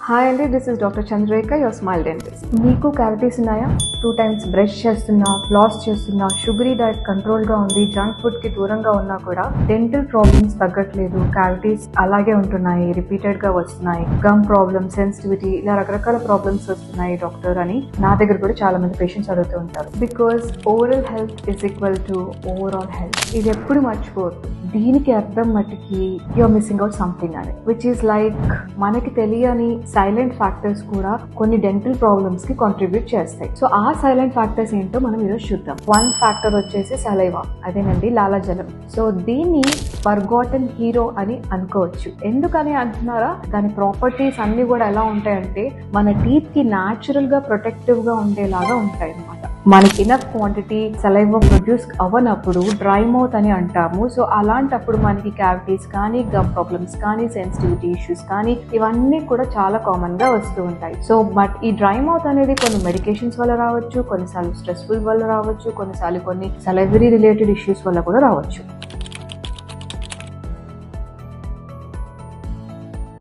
Hi అండి, this is doctor Chandrarekha, your smile dentist. మీకు cavities ఉన్నాయా? 2 times బ్రష్ చేస్తున్నా, ఫ్లాస్ చేస్తున్నా, షుగరీ డైట్ కంట్రోల్గా ఉంది, జంక్ ఫుడ్కి దూరంగా ఉన్నా కూడా డెంటల్ ప్రాబ్లమ్స్ తగ్గట్లేదు, క్యావిటీస్ అలాగే ఉంటున్నాయి, రిపీటెడ్గా వస్తున్నాయి, గమ్ ప్రాబ్లమ్, సెన్సిటివిటీ, ఇలా రకరకాల ప్రాబ్లమ్స్ వస్తున్నాయి డాక్టర్ అని నా దగ్గర కూడా చాలా మంది పేషెంట్స్ అడుగుతూ ఉంటారు. Because overall health is equal to overall health. ఇది ఎప్పుడు మర్చిపోవద్దు. దీనికి అర్థం మట్టికి యూఆర్ మిస్సింగ్ అవుట్ సంథింగ్ అని, విచ్ ఈస్ లైక్ మనకి తెలియని సైలెంట్ ఫ్యాక్టర్స్ కూడా కొన్ని డెంటల్ ప్రాబ్లమ్స్ కి కాంట్రిబ్యూట్ చేస్తాయి. సో ఆ సైలెంట్ ఫ్యాక్టర్స్ ఏంటో మనం ఈరోజు చూద్దాం. 1 ఫ్యాక్టర్ వచ్చేసి సలైవా, అదేనండి లాలాజలం. సో దీన్ని ఫర్గాటన్ హీరో అని అనుకోవచ్చు. ఎందుకని అంటున్నారా? దాని ప్రాపర్టీస్ అన్ని కూడా ఎలా ఉంటాయంటే మన టీత్ కి న్యాచురల్ గా ప్రొటెక్టివ్ గా ఉండేలాగా ఉంటాయి అన్నమాట. మనకి ఇనఫ్ క్వాంటిటీ సలైవా ప్రొడ్యూస్ అవ్వనప్పుడు డ్రై మౌత్ అని అంటాము. సో అలాంటప్పుడు మనకి క్యావిటీస్ కానీ, గమ్ ప్రాబ్లమ్స్ కానీ, సెన్సిటివిటీ ఇష్యూస్ కానీ ఇవన్నీ కూడా చాలా కామన్ గా వస్తూ ఉంటాయి. సో బట్ ఈ డ్రై మౌత్ అనేది కొన్ని మెడికేషన్స్ వల్ల రావచ్చు, కొన్నిసార్లు స్ట్రెస్ఫుల్ వల్ల రావచ్చు, కొన్నిసార్లు కొన్ని సలైవరీ రిలేటెడ్ ఇష్యూస్ వల్ల కూడా రావచ్చు.